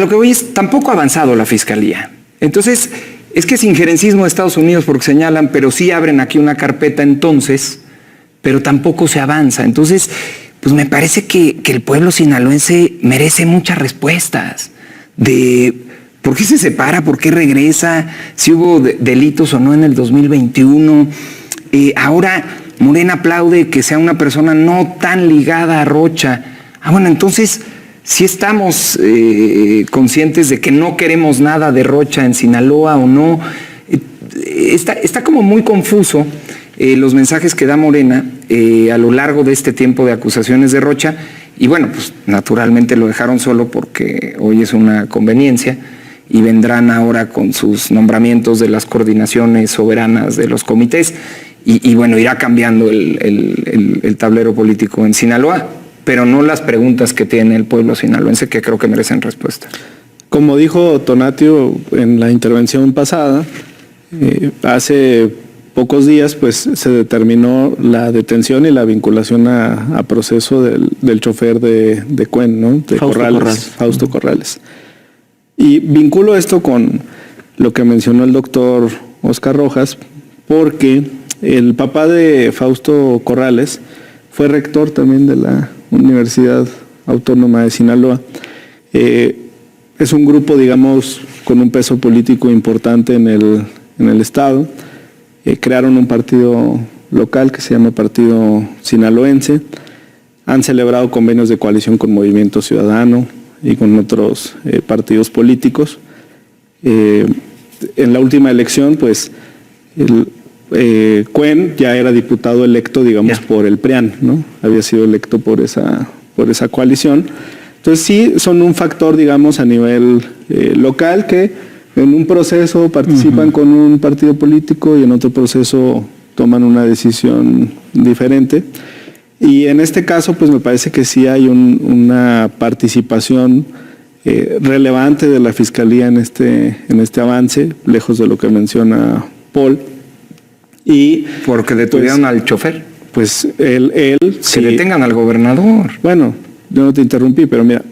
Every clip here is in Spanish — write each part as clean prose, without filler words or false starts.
lo que voy es, tampoco ha avanzado la fiscalía. Entonces, es que es injerencismo de Estados Unidos porque señalan, pero sí abren aquí una carpeta entonces, pero tampoco se avanza. Entonces, pues me parece que el pueblo sinaloense merece muchas respuestas de por qué se separa, por qué regresa, si hubo delitos o no en el 2021. Ahora Morena aplaude que sea una persona no tan ligada a Rocha. Bueno, entonces si estamos conscientes de que no queremos nada de Rocha en Sinaloa o no. Está como muy confuso los mensajes que da Morena a lo largo de este tiempo de acusaciones de Rocha. Y bueno, pues naturalmente lo dejaron solo porque hoy es una conveniencia y vendrán ahora con sus nombramientos de las coordinaciones soberanas de los comités y bueno, irá cambiando el tablero político en Sinaloa, pero no las preguntas que tiene el pueblo sinaloense, que creo que merecen respuesta. Como dijo Tonatio en la intervención pasada, hace pocos días pues se determinó la detención y la vinculación a proceso del chofer de Cuen, ¿no? De Fausto Corrales. Y vinculo esto con lo que mencionó el doctor Oscar Rojas, porque el papá de Fausto Corrales fue rector también de la Universidad Autónoma de Sinaloa. Es un grupo, digamos, con un peso político importante en el estado. Crearon un partido local que se llama Partido Sinaloense. Han celebrado convenios de coalición con Movimiento Ciudadano y con otros partidos políticos. En la última elección, pues, Cuen ya era diputado electo, digamos, por el PRIAN, ¿no? Había sido electo por esa coalición. Entonces sí, son un factor, digamos, a nivel local que en un proceso participan con un partido político y en otro proceso toman una decisión diferente. Y en este caso, pues me parece que sí hay una participación relevante de la Fiscalía en este avance, lejos de lo que menciona Paul. Y porque detuvieron al chofer. Pues él que sí, detengan al gobernador. Bueno, yo no te interrumpí, pero mira,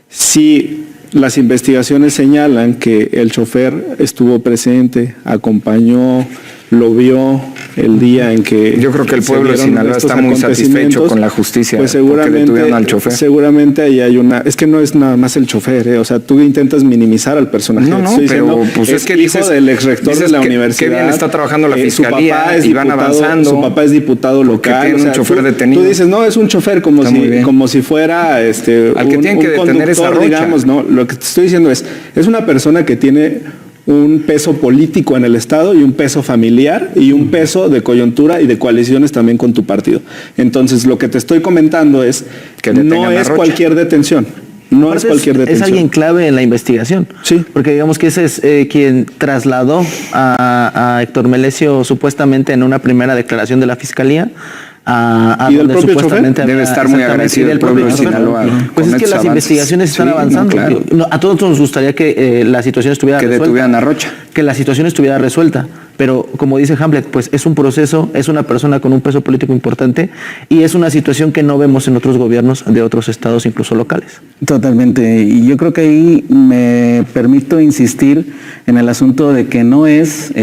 si las investigaciones señalan que el chofer estuvo presente, acompañó, lo vio el día en que... Yo creo que el pueblo de Sinaloa está muy satisfecho con la justicia, pues seguramente, al chofer. Seguramente ahí hay una... Es que no es nada más el chofer, o sea, tú intentas minimizar al personaje. No, pero diciendo, pues es que hijo del ex rector de la universidad. Qué bien está trabajando la fiscalía y van avanzando. Su papá es diputado local. Tiene un chofer detenido. Tú dices, no, es un chofer como si fuera al que tienen que detener esa Rocha. Digamos, no, lo que te estoy diciendo es una persona que tiene un peso político en el Estado y un peso familiar y un peso de coyuntura y de coaliciones también con tu partido. Entonces, lo que te estoy comentando es que no es cualquier detención. No es cualquier detención. Es alguien clave en la investigación. Sí. Porque digamos que ese es quien trasladó a Héctor Melesio supuestamente en una primera declaración de la Fiscalía ¿y del propio chofer? Debe estar muy agradecido el pueblo de Sinaloa. Pues es que las investigaciones están avanzando. Claro. A todos nos gustaría que la situación estuviera resuelta. Que detuvieran a Rocha. Que la situación estuviera resuelta. Pero como dice Hamlet, pues es un proceso, es una persona con un peso político importante y es una situación que no vemos en otros gobiernos de otros estados, incluso locales. Totalmente. Y yo creo que ahí me permito insistir en el asunto de que no es,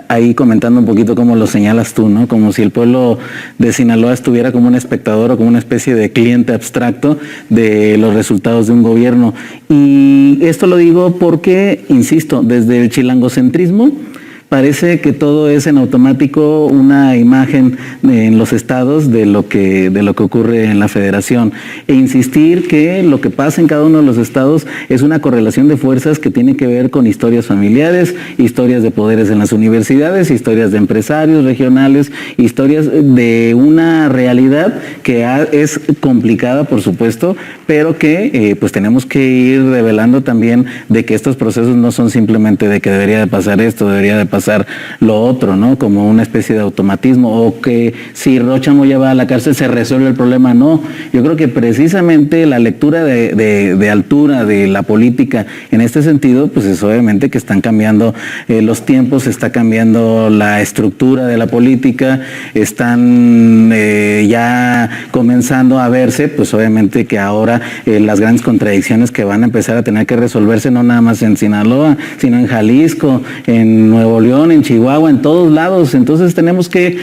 ahí comentando un poquito cómo lo señalas tú, ¿no? Como si el pueblo de Sinaloa estuviera como un espectador o como una especie de cliente abstracto de los resultados de un gobierno. Y esto lo digo porque, insisto, desde el chilangocentrismo parece que todo es en automático una imagen en los estados de lo que ocurre en la federación. E insistir que lo que pasa en cada uno de los estados es una correlación de fuerzas que tiene que ver con historias familiares, historias de poderes en las universidades, historias de empresarios regionales, historias de una realidad que es complicada, por supuesto, pero que pues tenemos que ir revelando también de que estos procesos no son simplemente de que debería de pasar esto, debería de pasar lo otro, ¿no? Como una especie de automatismo, o que si Rocha Moya va a la cárcel se resuelve el problema. No, yo creo que precisamente la lectura de altura de la política en este sentido, pues es obviamente que están cambiando los tiempos, está cambiando la estructura de la política, están ya comenzando a verse, pues obviamente que ahora las grandes contradicciones que van a empezar a tener que resolverse no nada más en Sinaloa, sino en Jalisco, en Nuevo León, en Chihuahua, en todos lados. Entonces tenemos que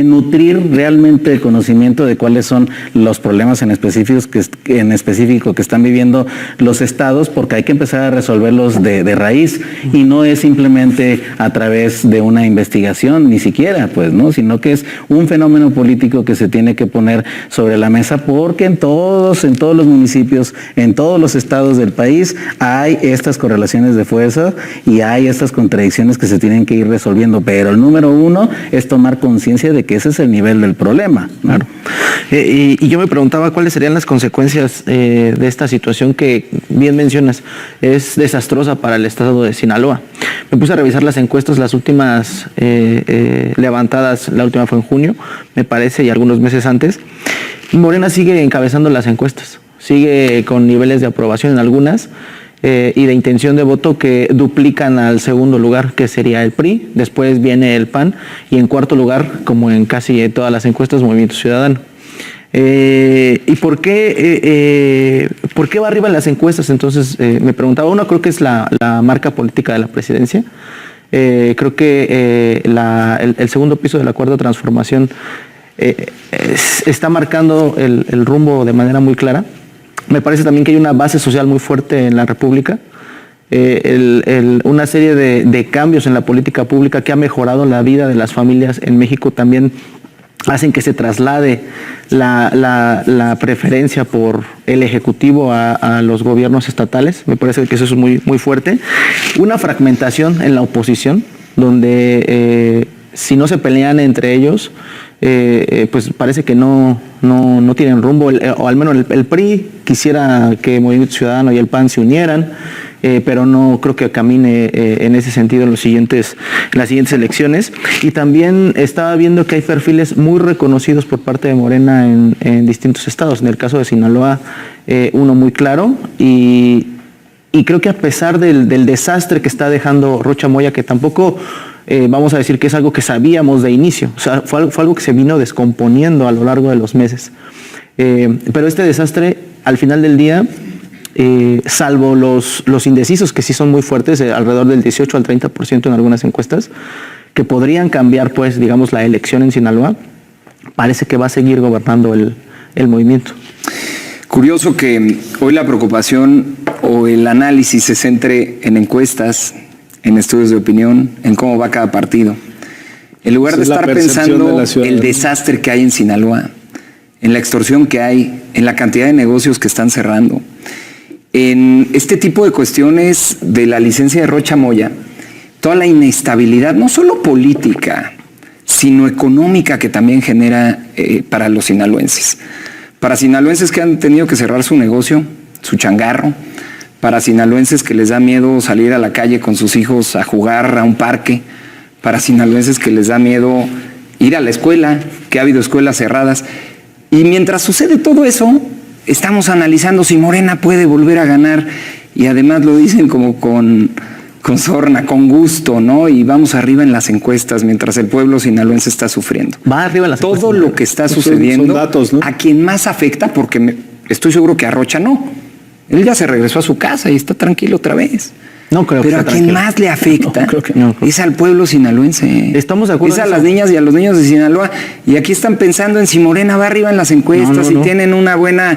nutrir realmente el conocimiento de cuáles son los problemas en específico que están viviendo los estados, porque hay que empezar a resolverlos de raíz, y no es simplemente a través de una investigación, ni siquiera, pues, ¿no? Sino que es un fenómeno político que se tiene que poner sobre la mesa, porque en todos los municipios, en todos los estados del país hay estas correlaciones de fuerza y hay estas contradicciones que se tienen que ir resolviendo, pero el número uno es tomar conciencia de que ese es el nivel del problema. Claro. Y yo me preguntaba cuáles serían las consecuencias de esta situación que, bien mencionas, es desastrosa para el estado de Sinaloa. Me puse a revisar las encuestas, las últimas levantadas, la última fue en junio, me parece, y algunos meses antes. Morena sigue encabezando las encuestas, sigue con niveles de aprobación en algunas y de intención de voto que duplican al segundo lugar, que sería el PRI, después viene el PAN, y en cuarto lugar, como en casi todas las encuestas, Movimiento Ciudadano. ¿Y por qué va arriba en las encuestas? Entonces me preguntaba, uno, creo que es la marca política de la presidencia. Creo que el segundo piso de la Cuarta Transformación está marcando el rumbo de manera muy clara. Me parece también que hay una base social muy fuerte en la República, una serie de cambios en la política pública que ha mejorado la vida de las familias en México también hacen que se traslade la preferencia por el Ejecutivo a los gobiernos estatales. Me parece que eso es muy, muy fuerte. Una fragmentación en la oposición, donde si no se pelean entre ellos, pues parece que no tienen rumbo, o al menos el PRI quisiera que Movimiento Ciudadano y el PAN se unieran, pero no creo que camine en ese sentido en las siguientes elecciones. Y también estaba viendo que hay perfiles muy reconocidos por parte de Morena en distintos estados. En el caso de Sinaloa, uno muy claro, y creo que a pesar del desastre que está dejando Rocha Moya, que tampoco vamos a decir que es algo que sabíamos de inicio, o sea, fue algo que se vino descomponiendo a lo largo de los meses, pero este desastre al final del día, salvo los indecisos, que sí son muy fuertes, alrededor del 18 al 30% en algunas encuestas, que podrían cambiar, pues, digamos, la elección en Sinaloa, parece que va a seguir gobernando el movimiento. Curioso que hoy la preocupación o el análisis se centre en encuestas, en estudios de opinión, en cómo va cada partido. En lugar de estar pensando el desastre que hay en Sinaloa, en la extorsión que hay, en la cantidad de negocios que están cerrando, en este tipo de cuestiones de la licencia de Rocha Moya, toda la inestabilidad, no solo política, sino económica que también genera para los sinaloenses. Para sinaloenses que han tenido que cerrar su negocio, su changarro, para sinaloenses que les da miedo salir a la calle con sus hijos a jugar a un parque, para sinaloenses que les da miedo ir a la escuela, que ha habido escuelas cerradas. Y mientras sucede todo eso, estamos analizando si Morena puede volver a ganar, y además lo dicen como con sorna, con gusto, ¿no? Y vamos arriba en las encuestas mientras el pueblo sinaloense está sufriendo. Va arriba en las encuestas. Todo lo que está sucediendo, son datos, ¿no? A quien más afecta, porque estoy seguro que a Rocha no. Él ya se regresó a su casa y está tranquilo otra vez. No creo que Pero a sea quien tranquilo. más le afecta No. es al pueblo sinaloense. Estamos de acuerdo Es a en las eso. niñas y a los niños de Sinaloa. Y aquí están pensando en si Morena va arriba en las encuestas No. y tienen una buena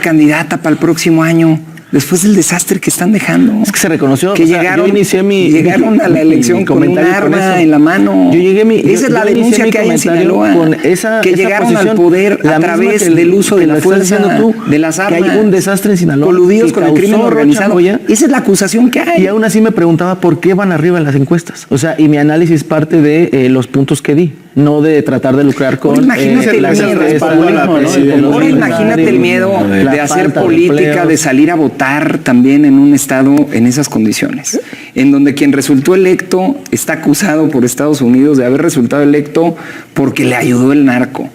candidata para el próximo año. Después del desastre que están dejando. Es que se reconoció. Que o sea, llegaron, yo inicié llegaron a la elección con un comentario con arma eso. en la mano. Yo Esa es la inicié denuncia mi que hay en comentario Sinaloa. con esa Llegaron posición, al poder la a misma través que del uso de que la lo estás fuerza, diciendo tú, de las armas. Que hay un desastre en Sinaloa. Coludidos que con el crimen causó Rocha organizado. Moya. Esa es la acusación que hay. Y aún así me preguntaba por qué van arriba en las encuestas. O sea, y mi análisis parte de los puntos que di, no de tratar de lucrar con Imagínate el las miedo, redes respaldo a la populismo, ¿no? presidencia. Ahora imagínate el miedo La de hacer falta de política, empleos. de salir a votar también en un estado en esas condiciones, en donde quien resultó electo está acusado por Estados Unidos de haber resultado electo porque le ayudó el narco.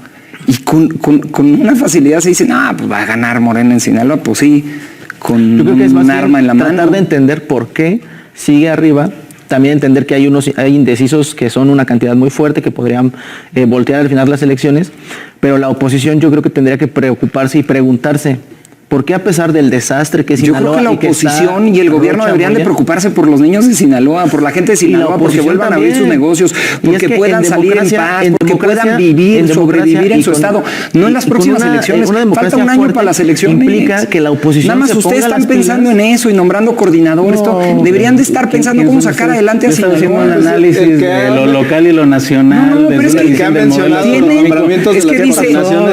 Y con una facilidad se dice, no, pues va a ganar Morena en Sinaloa, pues sí, con Yo creo que es más un arma en la tratar mano. de entender por qué sigue arriba también entender que hay indecisos que son una cantidad muy fuerte que podrían voltear al final las elecciones, pero la oposición yo creo que tendría que preocuparse y preguntarse ¿por qué a pesar del desastre que es Sinaloa? Yo creo que la oposición y el gobierno deberían de preocuparse por los niños de Sinaloa, por la gente de Sinaloa, porque vuelvan a abrir sus negocios, porque puedan salir en paz, porque puedan vivir, sobrevivir en su estado. No en las próximas elecciones. Falta un año para las elecciones. Implica que la oposición nada más ustedes están pensando en eso y nombrando coordinadores. Deberían de estar pensando cómo sacar adelante a Sinaloa. Haciendo un análisis de lo local y lo nacional. No, pero es que han mencionado es que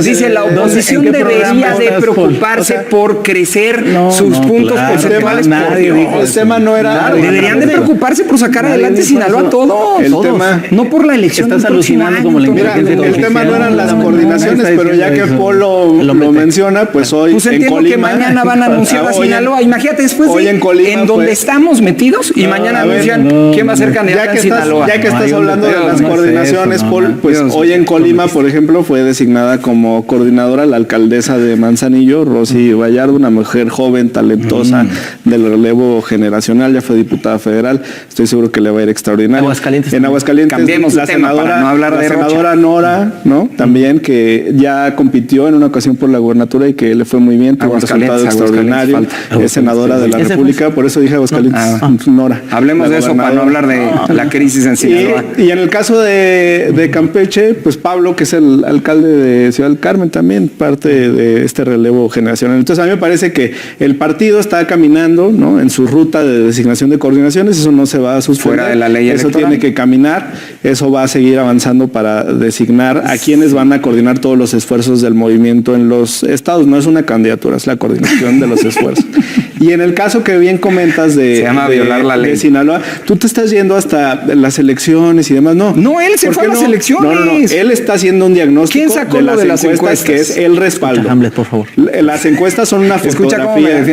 dice la oposición debería de preocuparse por crecer sus puntos porcentuales. El tema no era... Deberían de preocuparse por sacar adelante Sinaloa a todos. No por la elección. Estás alucinando como la inteligencia artificial. El tema no eran las coordinaciones, pero ya que Polo lo menciona, pues hoy en Colima... que mañana van a anunciar a Sinaloa. Imagínate después en donde estamos metidos y mañana anuncian quién va a ser candidato en Sinaloa. Ya que estás hablando de las coordinaciones, Paul, pues hoy en Colima, por ejemplo, fue designada como coordinadora la alcaldesa de Manzanillo, Rosy Vallardo, una mujer joven, talentosa, del relevo generacional, ya fue diputada federal, estoy seguro que le va a ir extraordinario. En Aguascalientes, cambiemos la senadora Nora, ¿no? También, que ya compitió en una ocasión por la gubernatura y que le fue muy bien, tuvo un resultado extraordinario, es senadora de la República, por eso dije Aguascalientes, Nora. Hablemos de eso para no hablar de la crisis en Sinaloa. Y en el caso de Campeche, pues Pablo, que es el alcalde de Ciudad del Carmen, también parte de este relevo generacional. Entonces a mí me parece que el partido está caminando, ¿no?, en su ruta de designación de coordinaciones, eso no se va a suspender. Fuera de la ley electoral. Eso tiene que caminar, eso va a seguir avanzando para designar a quienes van a coordinar todos los esfuerzos del movimiento en los estados. No es una candidatura, es la coordinación de los esfuerzos. Y en el caso que bien comentas de violar la ley de Sinaloa, tú te estás yendo hasta las elecciones y demás. No, él se fue a las elecciones. No, él está haciendo un diagnóstico. ¿Quién sacó lo de las encuestas? Que es el respaldo. Escucha, Hamlet, por favor. Las encuestas son una fotografía.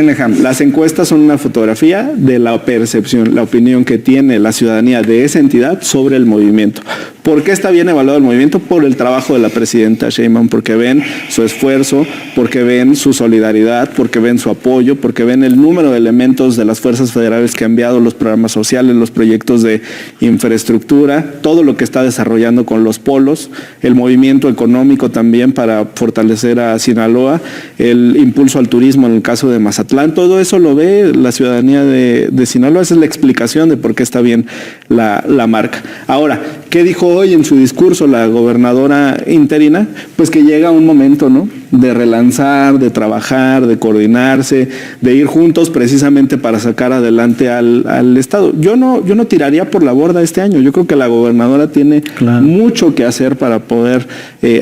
Las encuestas son una fotografía de la percepción, la opinión que tiene la ciudadanía de esa entidad sobre el movimiento. ¿Por qué está bien evaluado el movimiento? Por el trabajo de la presidenta Sheinbaum, porque ven su esfuerzo, porque ven su solidaridad, porque ven su apoyo, porque ven el número de elementos de las fuerzas federales que han enviado, los programas sociales, los proyectos de infraestructura, todo lo que está desarrollando con los polos, el movimiento económico también para fortalecer a Sinaloa, el impulso al turismo en el caso de Mazatlán, todo eso lo ve la ciudadanía de Sinaloa. Esa es la explicación de por qué está bien la marca. Ahora, ¿qué dijo hoy en su discurso la gobernadora interina? Pues que llega un momento, ¿no?, de relanzar, de trabajar, de coordinarse, de ir juntos precisamente para sacar adelante al Estado. Yo no tiraría por la borda este año. Yo creo que la gobernadora tiene mucho que hacer para poder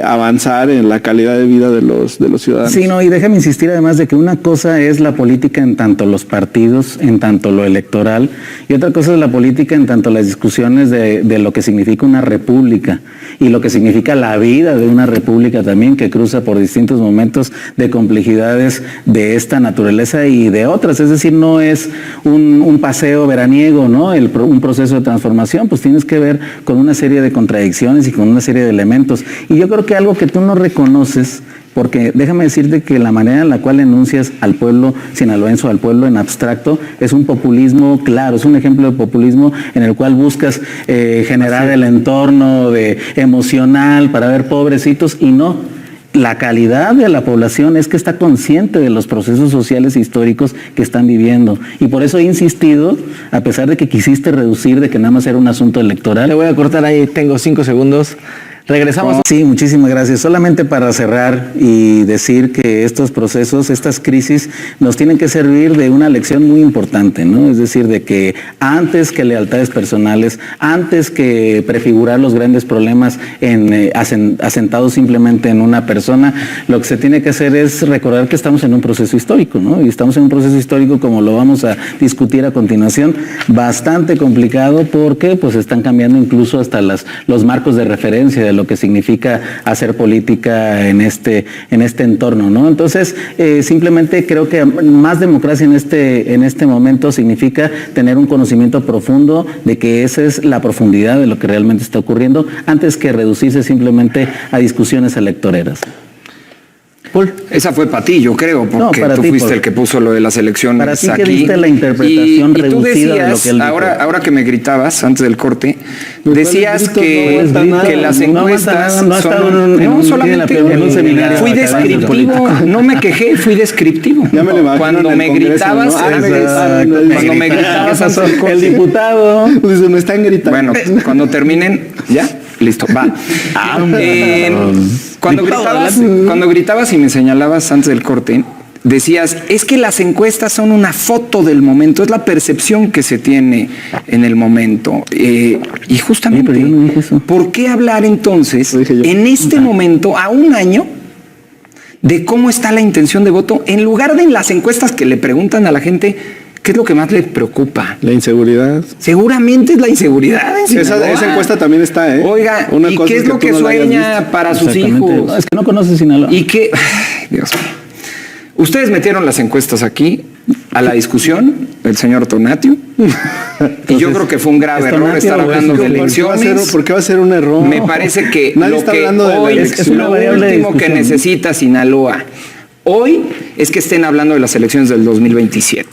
avanzar en la calidad de vida de los ciudadanos. Sí, no, y déjame insistir además de que una cosa es la política en tanto los partidos, en tanto lo electoral, y otra cosa es la política en tanto las discusiones de lo que significa una república y lo que significa la vida de una república también, que cruza por distintos momentos de complejidades de esta naturaleza y de otras. Es decir, no es un paseo veraniego, ¿no?, un proceso de transformación, pues tienes que ver con una serie de contradicciones y con una serie de elementos. Y yo creo que algo que tú no reconoces, porque déjame decirte que la manera en la cual enuncias al pueblo sinaloense o al pueblo en abstracto es un populismo claro, es un ejemplo de populismo en el cual buscas generar el entorno emocional para ver pobrecitos y no. La calidad de la población es que está consciente de los procesos sociales e históricos que están viviendo. Y por eso he insistido, a pesar de que quisiste reducir, de que nada más era un asunto electoral. Le voy a cortar ahí, tengo 5 segundos. Regresamos. Sí, muchísimas gracias. Solamente para cerrar y decir que estos procesos, estas crisis, nos tienen que servir de una lección muy importante, ¿no? Es decir, de que antes que lealtades personales, antes que prefigurar los grandes problemas asentados simplemente en una persona, lo que se tiene que hacer es recordar que estamos en un proceso histórico, ¿no? Y estamos en un proceso histórico, como lo vamos a discutir a continuación, bastante complicado porque pues están cambiando incluso hasta los marcos de referencia de lo que significa hacer política en este entorno, ¿no? Entonces, simplemente creo que más democracia en este momento significa tener un conocimiento profundo de que esa es la profundidad de lo que realmente está ocurriendo, antes que reducirse simplemente a discusiones electoreras. Paul. Esa fue para ti, yo creo, porque para tú ti, fuiste Paul. el que puso lo de las elecciones Para ti que aquí. diste la interpretación y tú reducida de lo decías, que él dijo. ahora que me gritabas antes del corte, ¿Cuál decías grito? que, No aguanta nada. que las No aguanta encuestas nada, no ha estado son... en no, un- solamente en un seminario fui académico descriptivo, político. no me quejé, fui descriptivo. Ya me lo imagino Cuando en el me Congreso, gritabas, ¿no? antes- Exacto. cuando me gritabas antes del corte. El diputado. Pues me están gritando. Bueno, cuando terminen, ya, listo, va. Cuando gritabas y me señalabas antes del corte, decías, es que las encuestas son una foto del momento, es la percepción que se tiene en el momento. Y justamente, Oye, pero yo no dije eso. ¿por qué hablar entonces, Lo dije yo. en este momento, a un año, de cómo está la intención de voto, en lugar de en las encuestas que le preguntan a la gente qué es lo que más les preocupa? La inseguridad. Seguramente es la inseguridad en Sinaloa. Esa encuesta también está, ¿eh? Oiga, Una ¿y cosa qué es lo tú que no la hayas sueña visto. para sus Exactamente. hijos? No, es que no conoces Sinaloa. Y que, ay, Dios mío. Ustedes metieron las encuestas aquí a la discusión, el señor Tonatio, y yo creo que fue un grave ¿es error Tonatio estar o hablando es- de elecciones. ¿Por qué va a ser un error? Me parece que Nadie lo está que hablando de la hoy elección. Es una lo variable de último que discusión. necesita Sinaloa hoy es que estén hablando de las elecciones del 2027.